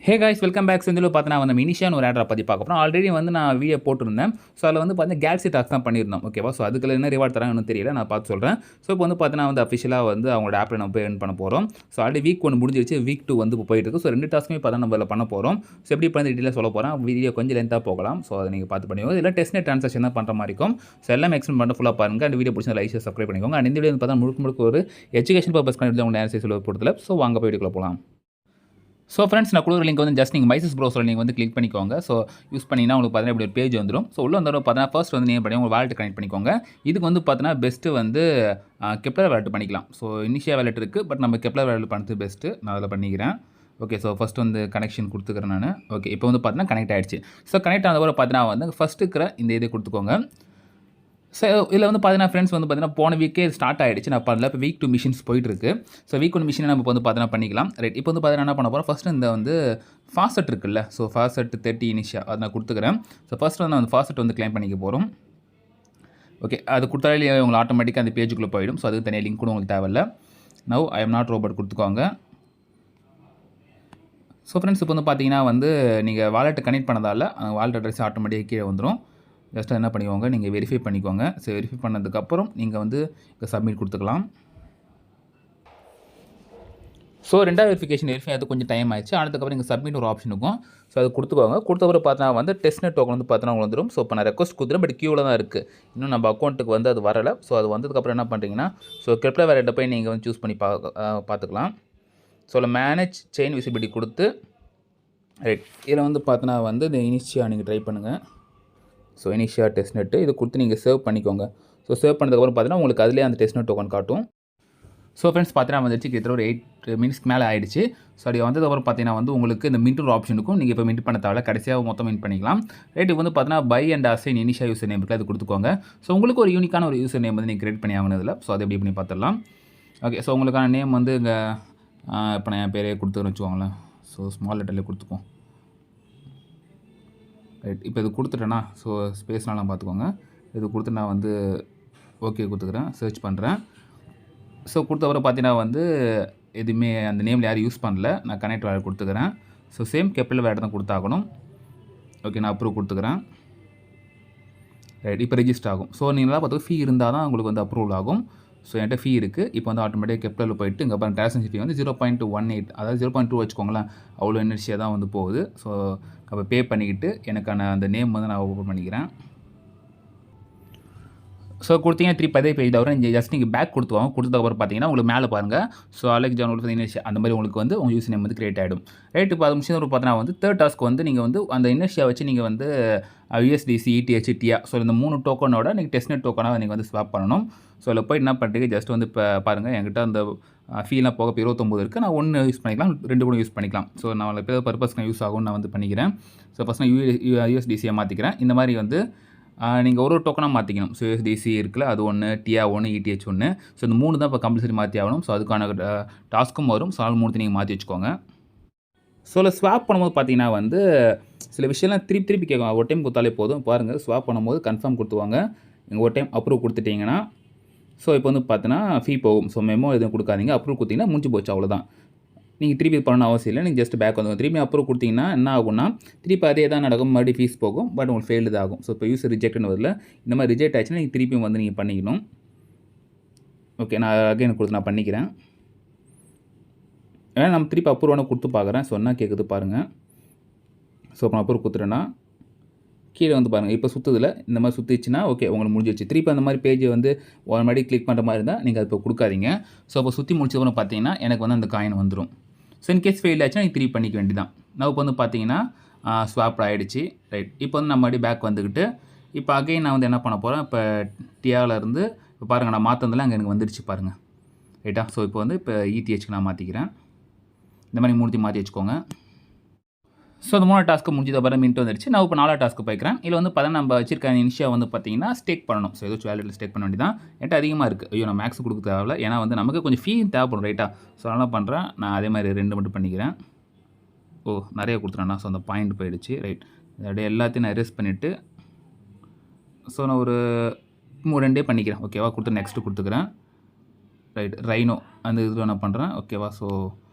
ஹே guys welcome back. Senthil பார்த்தீங்கன்னா வந்து இனிஷியான ஒரு ஆட்ரா பற்றி பார்க்க போகிறோம். ஆல்ரெடி வந்து நான் வீடியோ போட்டிருந்தேன். ஸோ அதில் வந்து பார்த்தீங்கன்னா கேலக்ஸி டாக்ஸ் தான் பண்ணியிருந்தோம். ஓகேவா? ஸோ அதுக்கு என்ன ரிவார்ட் தராங்கன்னு தெரியல, நான் பார்த்து சொல்கிறேன். ஸோ இப்போ வந்து பார்த்தீங்கன்னா வந்து அஃபிஷியலாக வந்து அவங்களோட ஆப்பில் நம்ம போய் earn பண்ண போகிறோம். ஸோ ஆல்ரெடி வீக் 1 முடிஞ்சிருச்சு, வீக் 2 வந்து இப்போ போயிட்டு இருக்கு. ஸோ 2 டாஸ்க்குமே இப்போ தான் நம்ம இதில் பண்ண போகிறோம். ஸோ எப்படி பண்ணி டீட்டெயிலாக சொல்ல போகிறேன். வீடியோ கொஞ்சம் லென்த்தாக போகலாம். ஸோ அதை நீங்கள் பார்த்து பண்ணிக்கோங்க. இதில் டெஸ்ட் நெட் ட்ரான்சாக்ஷன் தான் பண்ணுற மாதிரி இருக்கும். ஸோ எல்லாம் எக்ஸ்பிளைன் பண்ண ஃபுல்லாக பாருங்கள். அந்த வீடியோ பிடிச்சா லைக் சப்ஸ்கிரைப் பண்ணிக்கோங்க. அண்ட் இந்த வீடியோ வந்து பார்த்தா முழுக்க ஒரு எஜுகேஷன் பர்பஸ் பண்ணி உங்கள் நேரம் சொல்ல போகிறதுல. ஸோ வாங்க போய் வீடியோக்குள்ள போகலாம். ஸோ ஃப்ரெண்ட்ஸ், நான் கொடுக்குற லிங்க் வந்து ஜஸ்ட் நீங்கள் மைசஸ் ப்ரௌசரில் நீங்கள் வந்து கிளிக் பண்ணிக்கோங்க. ஸோ யூஸ் பண்ணிங்கன்னா உங்களுக்கு பார்த்தீங்கன்னா இப்படி ஒரு பேஜ் வந்துடும். ஸோ உள்ள வந்து பார்த்தீங்கன்னா ஃபர்ஸ்ட் வந்து நீங்கள் பண்ணி உங்கள் வாலெட் கனெக்ட் பண்ணிக்கோங்க. இதுக்கு வந்து பார்த்தீங்கன்னா பெஸ்ட்டு வந்து கெப்லர் வாலெட் பண்ணிக்கலாம். ஸோ இனிஷியா வாலெட் இருக்குது, பட் நம்ம கெப்லர் வாலெட் பண்ணுறது பெஸ்ட்டு. நான் அதில் பண்ணிக்கிறேன். ஓகே, ஸோ ஃபஸ்ட்டு வந்து கனெக்ஷன் கொடுத்துக்கிறேன் நான். ஓகே, இப்போ வந்து பார்த்தீங்கன்னா கனெக்ட் ஆகிடுச்சு. ஸோ கனெக்ட் ஆனதுக்கு பார்த்தீங்கன்னா வந்து ஃபஸ்ட்டு இருக்கிற இந்த இதை கொடுத்துக்கோங்க. ஸோ இதில் வந்து பார்த்தீங்கன்னா ஃப்ரெண்ட்ஸ் வந்து பார்த்தீங்கன்னா போன வீக்கே ஸ்டார்ட் ஆகிடுச்சு. நான் பண்ணல. இப்போ வீக் 2 மிஷின்ஸ் போயிட்டுருக்கு. ஸோ வீக் 1 மிஷினை நம்ம வந்து பார்த்தீங்கன்னா பண்ணிக்கலாம். ரைட், இப்போ வந்து பார்த்தீங்கன்னா என்ன பண்ண போகிறோம், ஃபஸ்ட்டு இந்த வந்து ஃபாஸ்ட் இருக்குல்ல, ஸோ ஃபாஸ்ட் 30 இனிஷியா அதை நான் கொடுத்துக்கிறேன். ஸோ ஃபஸ்ட்டு வந்து அந்த ஃபாஸ்ட் வந்து கிளைம் பண்ணிக்க போகிறோம். ஓகே, அது கொடுத்தாலே உங்களுக்கு ஆட்டோமேட்டிக்காக அந்த பேஜுக்குள்ளே போயிடும். ஸோ அதுக்கு தனியாக லிங்க் கூட உங்களுக்கு தேவையில்லை. Now I am not robot கொடுத்துக்கோங்க. ஸோ ஃப்ரெண்ட்ஸ், இப்போ வந்து பார்த்தீங்கன்னா வந்து நீங்கள் வாலெட்டை கனெக்ட் பண்ணதால் வாலெட் அட்ரஸ் ஆட்டோமேட்டிக்காக கீழே வந்துடும். ஜஸ்ட்டாக என்ன பண்ணிக்கோங்க, நீங்கள் வெரிஃபை பண்ணிக்கோங்க. ஸோ வெரிஃபை பண்ணதுக்கப்புறம் நீங்கள் வந்து சப்மிட் கொடுத்துக்கலாம். ஸோ ரெண்டாவது வெரிஃபிகேஷன் அது கொஞ்சம் டைம் ஆயிடுச்சு. ஆனதுக்கப்புறம் நீங்கள் சப்மிட் ஒரு ஆப்ஷன் இருக்கும். ஸோ அது கொடுத்துக்கோங்க. கொடுத்தவரை பார்த்தா வந்து டெஸ்ட் நெட் டோக்கன் வந்து பார்த்தா உங்களுக்கு வந்துடும். ஸோ இப்போ நான் ரெக்வஸ்ட் கொடுத்துறேன், பட் கியூவில் தான் இருக்குது. இன்னும் நம்ம அக்கௌண்ட்டுக்கு வந்து அது வரலை. ஸோ அது வந்ததுக்கப்புறம் என்ன பண்ணுறீங்கன்னா, ஸோ கெப்லர் வாலெட்டை போய் நீங்கள் வந்து சூஸ் பண்ணி பார்த்துக்கலாம். ஸோ அதில் மேனேஜ் செயின் விசிபிலிட்டி கொடுத்து ரைட், இதில் வந்து பார்த்தோன்னா வந்து இந்த இனிஷியா நீங்கள் ட்ரை பண்ணுங்கள். ஸோ இனிஷியா டெஸ்ட் நெட்டு இது கொடுத்து நீங்கள் சேவ் பண்ணிக்கோங்க. ஸோ சேவ் பண்ணதுக்கப்புறம் பார்த்தீங்கன்னா உங்களுக்கு அதிலே அந்த டெஸ்ட் நெட் டோக்கன் காட்டும். ஸோ ஃப்ரெண்ட்ஸ், பார்த்தீங்கன்னா வந்துச்சு கிட்டத்தட்ட ஒரு 8 மினிட்ஸ்க்கு மேலே ஆகிடுச்சு. ஸோ அப்படி வந்ததுக்கப்புறம் பார்த்தீங்கன்னா வந்து உங்களுக்கு இந்த மின்ட் ஒரு ஆப்ஷன் இருக்கும். நீங்கள் இப்போ மின்ட் பண்ண தேவை, கடைசியாக மொத்தம் மின்ட் பண்ணிக்கலாம். ரேட் வந்து பார்த்தீங்கன்னா பை அண்ட் அசைன் இனிஷியா யூசர் நேம் இருக்குது, அது கொடுத்துக்கோங்க. ஸோ உங்களுக்கு ஒரு யூனிக்கான ஒரு யூசர் நேம் வந்து நீங்கள் கிரியேட் பண்ணி ஆகணும் இதில். ஸோ அதை எப்படி பண்ணி பார்த்துடலாம். ஓகே, ஸோ உங்களுக்கான நேம் வந்து இங்கே இப்போ நான் என் பேரே கொடுத்துன்னு வச்சுக்கோங்களேன். ஸோ ஸ்மால் லெட்டர்லேயே கொடுத்துப்போம். ரைட், இப்போ இது கொடுத்துட்டேன்னா ஸோ ஸ்பேஸ்னாலாம் பார்த்துக்கோங்க. இது கொடுத்து நான் வந்து ஓகே கொடுத்துக்கிறேன், சர்ச் பண்ணுறேன். ஸோ கொடுத்தவரை பார்த்தீங்கன்னா வந்து எதுவுமே அந்த நேமில் யாரும் யூஸ் பண்ணல. நான் கனெக்ட் வேலை கொடுத்துக்கிறேன். ஸோ சேம் கெப்லர் வேலை தான் கொடுத்தாகணும். ஓகே, நான் அப்ரூவ் கொடுத்துக்கிறேன். ரைட், இப்போ ரெஜிஸ்டர் ஆகும். ஸோ நீங்களாம் பார்த்து ஃபீ இருந்தால் தான் உங்களுக்கு வந்து அப்ரூவல் ஆகும். ஸோ என்கிட்ட ஃபீ இருக்குது. இப்போ வந்து ஆட்டோமேட்டிக்காக கெப்லரில் போயிட்டு இங்கே அப்புறம் டிரான்சாக்ஷன் ஃபீ வந்து 0.18, அதாவது 0.2 வச்சுக்கோங்களேன். அவ்வளோ இனிஷியாக தான் வந்து போகுது. ஸோ அப்போ பே பண்ணிக்கிட்டு எனக்கான அந்த நேம் வந்து நான் ஓப்பன் பண்ணிக்கிறேன். ஸோ கொடுத்தீங்கன்னா திருப்பி அதே பேஜ் தவிர நீங்கள் ஜஸ்ட் நீங்கள் பேக் கொடுத்துவாங்க. கொடுத்ததுக்கப்புறம் பார்த்தீங்கன்னா உங்களுக்கு மேலே பாருங்கள். ஸோ அலெக் ஜான் இனிஷியா அந்த மாதிரி உங்களுக்கு வந்து உங்கள் யூஸ் நேம் வந்து கிரியேட் ஆகிடும். ரைட், இப்போ அது முடிச்சு ஒரு பார்த்தீங்கன்னா வந்து தேர்ட் டாஸ்க் வந்து நீங்கள் வந்து அந்த இனிஷியா வச்சு நீங்கள் வந்து USDC, ETH, TIA ஸோ இந்த 3 டோக்கனோட நீங்கள் டெஸ்ட் நெட் டோக்கனாக நீங்கள் வந்து ஸ்வாப் பண்ணணும். ஸோ அதில் போய் என்ன பண்ணுறீங்க, ஜஸ்ட் வந்து இப்போ பாருங்கள் என்கிட்ட அந்த ஃபீலாம் போக இப்போ 29 இருக்குது. நான் 1 யூஸ் பண்ணிக்கலாம், 2 கூட யூஸ் பண்ணிக்கலாம். ஸோ நான் இப்போ பர்பஸ்க்கு நான் யூஸ் ஆகும்னு நான் வந்து பண்ணிக்கிறேன். ஸோ ஃபஸ்ட் நான் USDC மாற்றிக்கிறேன். இந்த மாதிரி வந்து நீங்கள் ஒரு டோக்கனாக மாற்றிக்கணும். ஸோ USDC இருக்குல்ல, அது 1, TIA 1, ETH 1. ஸோ இந்த 3 தான் இப்போ கம்பல்சரி மாற்றி ஆகணும். ஸோ அதுக்கான டாஸ்க்கும் வரும். ஸோ அது 3 நீங்கள் மாற்றி வச்சுக்கோங்க. ஸோ அதில் ஸ்வாப் பண்ணும்போது பார்த்தீங்கன்னா வந்து சில விஷயம்லாம் திருப்பி கேட்கும். ஒரு டைம் கொடுத்தாலே போதும். பாருங்கள், ஸ்வாப் பண்ணும்போது கன்ஃபார்ம் கொடுத்துவாங்க. நீங்கள் ஒரு டைம் அப்ரூவ் கொடுத்துட்டிங்கன்னா ஸோ இப்போ வந்து பார்த்தீங்கன்னா ஃபீ போகும். ஸோ மெமோ எதுவும் கொடுக்காதீங்க. அப்ரூவ் கொடுத்தீங்கன்னா முடிஞ்சு போச்சு, அவ்வளோதான். நீங்கள் திருப்பி பண்ணணும் அவசியம் இல்லை. நீங்கள் ஜஸ்ட் பேக் வந்து திருப்பி அப்ரூவ் கொடுத்தீங்கன்னா என்ன ஆகும்னா திருப்பி அதே தான் நடக்கும். மறுபடியும் ஃபீஸ் போகும், பட் உங்களுக்கு ஃபெயில்டு தான் ஆகும். ஸோ இப்போ யூஸ் ரிஜெக்ட்னு வரல. இந்த மாதிரி ரிஜெக்ட் ஆச்சுன்னா நீங்கள் திருப்பி வந்து நீங்கள் பண்ணிக்கணும். ஓகே, நான் அகைன் கொடுத்து நான் பண்ணிக்கிறேன். ஏன்னா நம்ம திருப்பி அப்ரூவான கொடுத்து பார்க்குறேன். சொன்னால் கேட்குது பாருங்கள். ஸோ இப்போ அப்ரூவ் கொடுத்துட்டேன்னா கீழே வந்து பாருங்கள், இப்போ சுற்றுதில் இந்த மாதிரி சுற்றிச்சுன்னா ஓகே உங்களுக்கு முடிஞ்சிச்சு. திருப்பி அந்த மாதிரி பேஜ் வந்து ஒரு மாதிரி கிளிக் பண்ணுற மாதிரி இருந்தால் நீங்கள் அது இப்போ கொடுக்காதீங்க. ஸோ இப்போ சுற்றி முடிச்சதுன்னு பார்த்தீங்கன்னா எனக்கு வந்து அந்த காயின் வந்துடும். ஸோ இன்கேஸ் ஃபெயில் ஆச்சுன்னா நீங்கள் திருப்பி பண்ணிக்க வேண்டியதான். நான் இப்போ வந்து பார்த்தீங்கன்னா ஸ்வாப் ஆகிடுச்சு. ரைட், இப்போ வந்து நான் மறுபடியும் பேக் வந்துக்கிட்டு இப்போ அகைன் நான் வந்து என்ன பண்ண போகிறேன், இப்போ டியாவிலேருந்து இப்போ பாருங்கள் நான் மாற்றினதில் அங்கே எனக்கு வந்துடுச்சு பாருங்கள். ரைட்டா, ஸோ இப்போ வந்து இப்போ ETHக்கு நான் மாற்றிக்கிறேன். இந்த மாதிரி மாற்றி வச்சுக்கோங்க. ஸோ அந்த 3 டாஸ்க்கு முடிஞ்சது அப்புறம் மின்ட் வந்துடுச்சு. நான் இப்போ 4 டாஸ்க்கு போய்க்கிறேன். இதில் வந்து பார்த்தீங்கன்னா நம்ம வச்சிருக்க இனிஷியா வந்து பார்த்தீங்கன்னா ஸ்டேக் பண்ணணும். ஸோ ஏதாச்சும் வேலெட்டில் ஸ்டேக் பண்ண வேண்டியதான். என்கிட்ட அதிகமாக இருக்குது. ஐயோ, நான் மேக்ஸ் கொடுக்க தேவையில்ல. ஏன்னா வந்து நமக்கு கொஞ்சம் ஃபீ தேவைப்படும். ரைட்டா, ஸோ அதனால் பண்ணுறேன். நான் அதே மாதிரி 2 மட்டும் பண்ணிக்கிறேன். ஓ, நிறைய கொடுத்துட்டேன்னா ஸோ அந்த பாயிண்ட் போயிடுச்சு. ரைட், அப்படியே எல்லாத்தையும் நான் எரேஸ் பண்ணிவிட்டு ஸோ நான் ஒரு 2 பண்ணிக்கிறேன். ஓகேவா, கொடுத்து நெக்ஸ்ட்டு கொடுத்துக்கிறேன். ரைட், ரைனோ அந்த இதில் நான் பண்ணுறேன். ஓகேவா, ஸோ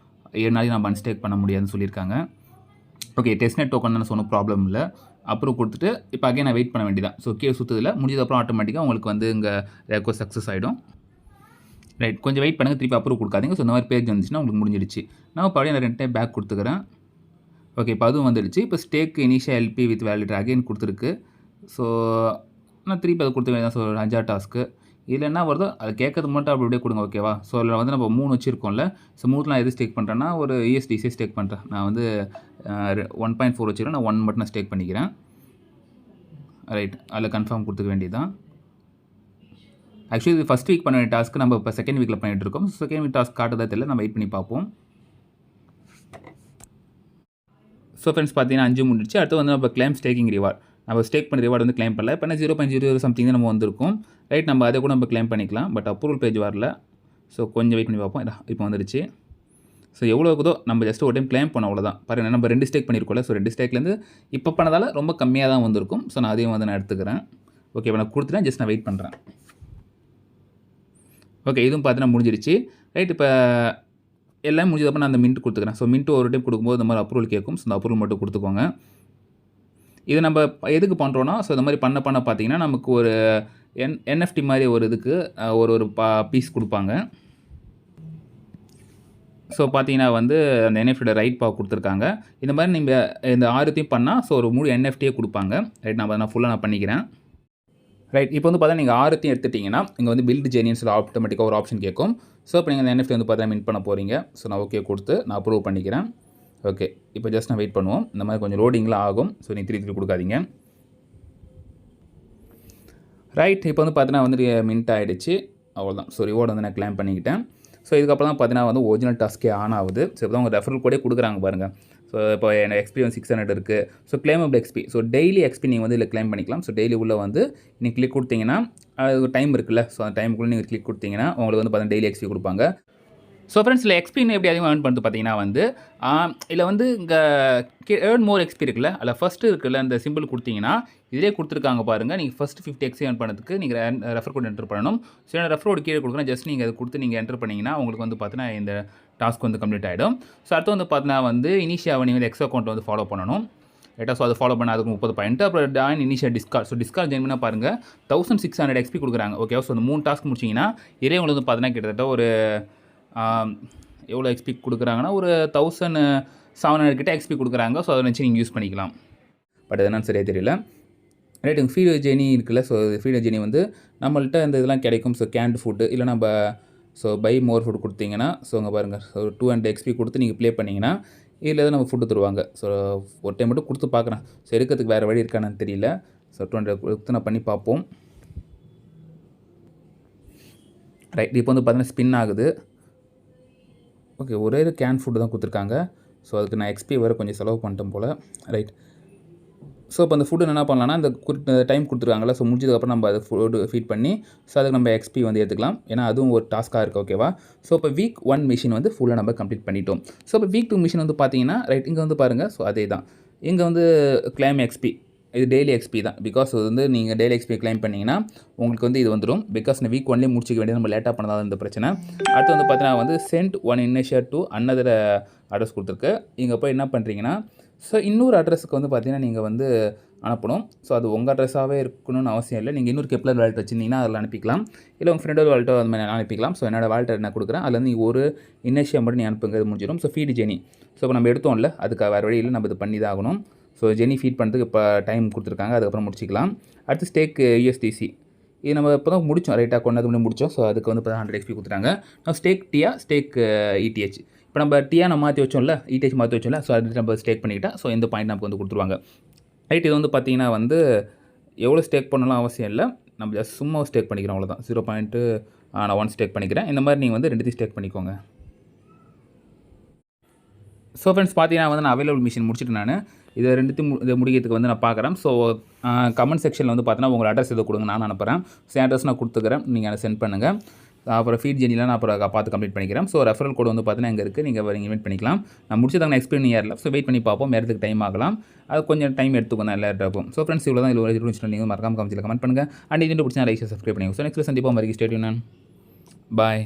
7 நாளைக்கு நான் அன்ஸ்டேக் பண்ண முடியாதுன்னு சொல்லியிருக்காங்க. ஓகே, டெஸ்ட்நெட் டோக்கன் தானே சொன்ன ப்ராப்ளம் இல்லை. அப்ரூவ் கொடுத்துட்டு இப்போ அகைன் நான் வெயிட் பண்ண வேண்டியதான். ஸோ கீழே சுற்றுதில்ல முடிஞ்சதுக்கப்புறம் ஆட்டோமேட்டிக்காக உங்களுக்கு வந்து இங்கே ரெக்வஸ்ட் சக்ஸஸ் ஆகிடும். ரைட், கொஞ்சம் வெயிட் பண்ணுங்கள், திருப்பி அப்ரூவ் கொடுக்காதீங்க. ஸோ இந்த மாதிரி பேஜ் வந்துச்சுன்னா உங்களுக்கு முடிஞ்சிடுச்சு. நான் இப்போ அப்படியே நான் 2 டைம் பேக் கொடுத்துக்கிறேன். ஓகே, இப்போ அதுவும் வந்துடுச்சு. இப்போ stake initial LP with validator again கொடுத்துருக்கு. ஸோ நான் திருப்பி அதை கொடுத்த வேண்டியதான். ஸோ 5 டாஸ்க்கு இதில் என்ன வருதோ அது கேட்கறது மட்டும் அப்படி அப்படியே கொடுங்க, ஓகேவா? ஸோ அதில் வந்து நம்ம 3 வச்சுருக்கோம்ல. ஸோ 3 நான் எது ஸ்டேக் பண்ணுறேன்னா ஒரு USDC ஸ்டேக் பண்ணுறேன். நான் வந்து 1.4 வச்சுருக்கேன். நான் 1 மட்டும் நான் ஸ்டேக் பண்ணிக்கிறேன். ரைட், அதில் கன்ஃபார்ம் கொடுத்துக்க வேண்டியதான். ஆக்சுவலி இது ஃபஸ்ட் வீக் பண்ண வேண்டிய டாஸ்க்கு நம்ம இப்போ செகண்ட் வீக்கில் பண்ணிகிட்டு இருக்கோம். செகண்ட் வீக் டாஸ்க் காட்டுறதா தெரியல, நம்ம வெயிட் பண்ணி பார்ப்போம். ஸோ ஃப்ரெண்ட்ஸ் பார்த்தீங்கன்னா 5 முடிச்சு. அடுத்து வந்து நம்ம கிளைம் ஸ்டேக்கிங் ரிவார்ட். நம்ம ஸ்டேக் பண்ண ரிவார்டு வந்து கிளைம் பண்ணல. இப்போ 0.00 சம்திங் தான் நம்ம வந்திருக்கும். ரைட், நம்ம அதை கூட நம்ம கிளைம் பண்ணிக்கலாம். பட் அப்ரூவல் பேஜ் வரல. ஸோ கொஞ்சம் வெயிட் பண்ணி பார்ப்போம். இப்போ வந்துடுச்சு. ஸோ எவ்வளோ இருக்குதோ நம்ம ஜஸ்ட் ஒரு டைம் கிளைம் பண்ணோம், அவ்வளோதான். பாருங்கள், நம்ம 2 ஸ்டேக் பண்ணியிருக்கோம்ல. ஸோ 2 ஸ்டேக்லேருந்து இப்போ பண்ணதால் ரொம்ப கம்மியாக தான் வந்திருக்கும். ஸோ நான் அதையும் வந்து நான் எடுத்துக்கிறேன். ஓகே, இப்போ நான் கொடுத்துட்டேன். ஜஸ்ட் நான் வெயிட் பண்ணுறேன். ஓகே, இதுவும் பார்த்தீங்கன்னா முடிஞ்சிருச்சு. ரைட், இப்போ எல்லாம் முடிஞ்சதப்போ நான் அந்த மின்ட் கொடுத்துக்கிறேன். ஸோ மின்ட்டு ஒரு டைம் கொடுக்கும்போது இந்த மாதிரி அப்ரூவல் கேட்கும். ஸோ அந்த அப்ரூவல் மட்டும் கொடுத்துக்கோங்க. இது நம்ம எதுக்கு பண்ணுறோன்னா, ஸோ இந்த மாதிரி பண்ண பார்த்தீங்கன்னா நமக்கு ஒரு NFT மாதிரி ஒரு இதுக்கு ஒரு பீஸ் கொடுப்பாங்க. ஸோ பார்த்தீங்கன்னா வந்து அந்த NFTயோட ரைட் கொடுத்துருக்காங்க. இந்த மாதிரி நீங்கள் இந்த 6த்தையும் பண்ணால் ஸோ ஒரு முழு NFTயே கொடுப்பாங்க. ரைட், நான் ஃபுல்லாக நான் பண்ணிக்கிறேன். ரைட், இப்போ வந்து பார்த்தா நீங்கள் 6த்தையும் எடுத்துட்டிங்கன்னா இங்கே வந்து பில்ட் ஜெனியன்ஸில் ஆட்டோமேட்டிக்காக ஒரு ஆப்ஷன் கேட்கும். ஸோ இப்போ நீங்கள் அந்த NFT வந்து பார்த்தா மின்ட் பண்ண போகிறீங்க. ஸோ நான் ஓகே கொடுத்து நான் அப்ரூவ் பண்ணிக்கிறேன். ஓகே, இப்போ ஜஸ்ட் நான் வெயிட் பண்ணுவோம். இந்த மாதிரி கொஞ்சம் லோடிங்லாம் ஆகும். ஸோ நீங்கள் திருப்பி கொடுக்காதீங்க. ரைட், இப்போ வந்து பார்த்தீங்கன்னா வந்து மின்ட் ஆகிடுச்சு. அவ்வளோதான். ஸோ ரிவார்டு வந்து நான் கிளைம் பண்ணிக்கிட்டேன். ஸோ இதுக்கப்புறம் தான் பார்த்தீங்கன்னா வந்து ஒரிஜினல் டாஸ்க்கே ஆன் ஆகுது. ஸோ இப்போ தான் உங்கள் ரெஃபரல் கோடே கொடுக்குறாங்க பாருங்கள். ஸோ இப்போ எனக்கு XP வந்து 600 இருக்குது. So claimable XP. So daily XP நீங்கள் வந்து இதில் கிளைம் பண்ணிக்கலாம். ஸோ டெய்லி உள்ளே வந்து நீங்கள் கிளிக் கொடுத்தீங்கன்னா அது டைம் இருக்குல்ல. ஸோ அந்த டைமுக்குள்ளே நீங்கள் கிளிக் கொடுத்தீங்கன்னா உங்களுக்கு வந்து பார்த்தீங்கன்னா டெய்லி XP கொடுப்பாங்க. ஸோ ஃப்ரெண்ட்ஸ், இல்லை எக்ஸ்பின்னு எப்படி அதிகமாக ஏர்ன் பண்ணுறது பார்த்தீங்கன்னா வந்து இதில் வந்து இங்கே ஏர்ன் மோர் எக்ஸ்பி இருக்குல்ல, அதில் ஃபஸ்ட்டு இருக்குல்ல அந்த சிம்பிள் கொடுத்தீங்கன்னா இதிலே கொடுத்துருக்காங்க பாருங்கள். நீங்கள் ஃபஸ்ட்டு 50 XP ஏர்ன் பண்ணுறதுக்கு நீங்கள் ரெஃபர் கோட் என்ட்ரு பண்ணணும். ஸோ என்ன ரெஃபர் கோட் கீழே கொடுக்குறேன். ஜஸ்ட் நீங்கள் அதை கொடுத்து நீங்கள் என்ட்ரு பண்ணிங்கன்னா உங்களுக்கு வந்து பார்த்தீங்கன்னா இந்த டாஸ்க் வந்து கம்ப்ளீட் ஆகிடும். ஸோ அடுத்து வந்து பார்த்தீங்கன்னா வந்து இனிஷியாவை நீங்கள் வந்து எக்ஸ் அக்கௌண்ட் வந்து ஃபாலோ பண்ணணும். ரைட்டாக, ஸோ அதை ஃபாலோ பண்ண அதுக்கு 30 பாயிண்ட். அப்புறம் join initial Discord. So Discord join பண்ணால் பாருங்கள் 1600 XP கொடுக்குறாங்க. ஓகே, ஸோ அந்த 3 டாஸ்க் முடிச்சிங்கன்னா இதே உங்களுக்கு வந்து பார்த்தீங்கன்னா கிட்டத்தட்ட ஒரு எவ்வளோ XP கொடுக்குறாங்கன்னா ஒரு 1700 கிட்ட XP கொடுக்குறாங்க. ஸோ அதை வச்சு நீங்கள் யூஸ் பண்ணிக்கலாம். பட் அது என்னன்னு சரியாக தெரியல. ரைட், ஃபீட் ஜெனி இருக்குல்ல. ஸோ ஃபீட் ஜெனி வந்து நம்மள்ட்ட இந்த இதெல்லாம் கிடைக்கும். ஸோ கேண்ட் ஃபுட்டு இல்லை நம்ம ஸோ பை மோர் ஃபுட் கொடுத்தீங்கன்னா ஸோ அங்கே பாருங்கள் ஸோ 200 XP கொடுத்து நீங்கள் ப்ளே பண்ணிங்கன்னா இதில் தான் நம்ம ஃபுட்டு தருவாங்க. ஸோ ஒரு டைம் மட்டும் கொடுத்து பார்க்குறேன். ஸோ எடுக்கிறதுக்கு வேறு வழி இருக்கானு தெரியல. ஸோ 200 கொடுத்து நான் பண்ணி பார்ப்போம். ரைட், இப்போ வந்து பார்த்தீங்கன்னா ஸ்பின் ஆகுது. ஓகே, ஒரே இது கேன் ஃபுட்டு தான் கொடுத்துருக்காங்க. ஸோ அதுக்கு நான் XP வேறு கொஞ்சம் செலவு பண்ணிட்டேன் போல். ரைட், ஸோ இப்போ அந்த ஃபுட்டு என்ன பண்ணலாம்னா இந்த டைம் கொடுத்துருக்காங்கல்ல. ஸோ முடிஞ்சதுக்கப்புறம் நம்ம அதை ஃபுட்டு ஃபீட் பண்ணி ஸோ அதுக்கு நம்ம XP வந்து எடுத்துக்கலாம். ஏன்னா அதுவும் ஒரு டாஸ்க்காக இருக்குது. ஓகேவா? ஸோ இப்போ வீக் 1 மிஷின் வந்து ஃபுல்லாக நம்ம கம்ப்ளீட் பண்ணிட்டோம். ஸோ இப்போ வீக் 2 மிஷின் வந்து பார்த்தீங்கன்னா ரைட் இங்கே வந்து பாருங்கள். ஸோ அதே தான் இங்கே வந்து கிளைம் XP. இது டெய்லி XP தான். பிகாஸ் அது வந்து நீங்கள் டெய்லி XP கிளைம் பண்ணிங்கன்னா உங்களுக்கு வந்து இது வந்துடும். பிகாஸ் நான் வீக் 1லேயே முடிச்சிக்க வேண்டியது நம்ம லேட்டாக பண்ணாதான் இந்த பிரச்சனை. அடுத்து வந்து பார்த்தீங்கன்னா வந்து சென்ட் 1 இனிஷியர் டு அன்னதர் அட்ரஸ் கொடுத்துருக்கு. இங்கே போய் என்ன பண்ணுறீங்கன்னா ஸோ இன்னொரு அட்ரஸுக்கு வந்து பார்த்தீங்கன்னா நீங்கள் வந்து அனுப்பணும். ஸோ அது உங்கள் அட்ரஸாகவே இருக்கணும்னு அவசியம் இல்லை. நீங்கள் இன்னொரு கெப்லர் வாலெட் வச்சுருந்தீங்கன்னா அதில் அனுப்பிக்கலாம். இல்லை உங்கள் ஃப்ரெண்டோட வாலெட்டோ அது மாதிரி அனுப்பிக்கலாம். ஸோ என்னோடய வாலெட்டை நான் கொடுக்குறேன். அதில் வந்து ஒரு இனிஷியல் மட்டும் நீ அனுப்புங்கிறது முடிஞ்சிடும். So feet Jenny. ஸோ இப்போ நம்ம எடுத்தோம்ல அதுக்கு வேறு வழியில் நம்ம இது பண்ணி தான் ஆகணும். ஸோ ஜெனி ஃபீட் பண்ணுறதுக்கு இப்போ டைம் கொடுத்துருக்காங்க. அதுக்கப்புறம் முடிச்சிக்கலாம். அடுத்து ஸ்டேக் USDC. இது நம்ம இப்போ தான் முடித்தோம். ரைட்டாக கொண்டாந்து முன்னாடி முடித்தோம். ஸோ அதுக்கு வந்து இப்போ 100 XP கொடுத்துட்டாங்க. நான் ஸ்டேக் டியா ஸ்டேக் ETH. இப்போ நம்ம டியா நம்ம மாற்றி வச்சோம்ல, ETH மாற்றி வச்சோம்ல. ஸோ அது நம்ம ஸ்டேக் பண்ணிக்கிட்டா ஸோ இந்த பாயிண்ட் நமக்கு வந்து கொடுத்துருவாங்க. ரைட், இது வந்து பார்த்தீங்கன்னா வந்து எவ்வளோ ஸ்டேக் பண்ணலாம் அவசியம் இல்லை. நம்ம ஜஸ்ட் சும்மா ஸ்டேக் பண்ணிக்கிறோம், அவ்வளோதான். 0. நான் 1 ஸ்டேக் பண்ணிக்கிறேன். இந்த மாதிரி நீங்கள் வந்து 2 ஸ்டேக் பண்ணிக்கோங்க. ஸோ ஃப்ரெண்ட்ஸ் பார்த்தீங்கன்னா வந்து நான் அவைலபிள் மிஷின் முடிச்சுட்டு நான் இதை 2 இதை முடிக்கிறதுக்கு வந்து நான் பார்க்குறேன். ஸோ கமெண்ட் செக்ஷனில் வந்து பார்த்தீங்கன்னா உங்கள் அட்ரஸ் எதை கொடுங்க, நான் அனுப்புகிறேன். ஸோ அட்ரஸ் நான் கொடுத்துக்கிறேன், நீங்கள் அதை சென்ட் பண்ணுங்கள். அப்புறம் ஃபீட் ஜெனியில் நான் அப்புறம் பார்த்து கம்ப்ளீட் பண்ணிக்கிறேன். ஸோ ரெஃபரல் கோட் வந்து பார்த்தீங்கன்னா இங்கே இருக்குது. நீங்கள் இன்வைட் பண்ணிக்கலாம். நான் முடிச்சதாக நான் எக்ஸ்பிளைன் ஏறல. ஸோ வெயிட் பண்ணி பார்ப்போம். நேரத்துக்கு டைம் ஆகலாம். அது கொஞ்சம் டைம் எடுத்துக்கணும் எல்லா இடத்துக்கும். ஸோ ஃப்ரெண்ட்ஸ் இவ்வளோ தான். இவ்வளோ நீங்கள் மறக்காம கமெண்ட்டில் கமெண்ட் பண்ணுங்கள். அண்ட் இது பிடிச்சா லைக் சப்ஸ்கிரைப் பண்ணிங்க. ஸோ நெக்ஸ்ட் சந்திப்போம். மறுபடியும் ஸ்டே டியூன். பாய்.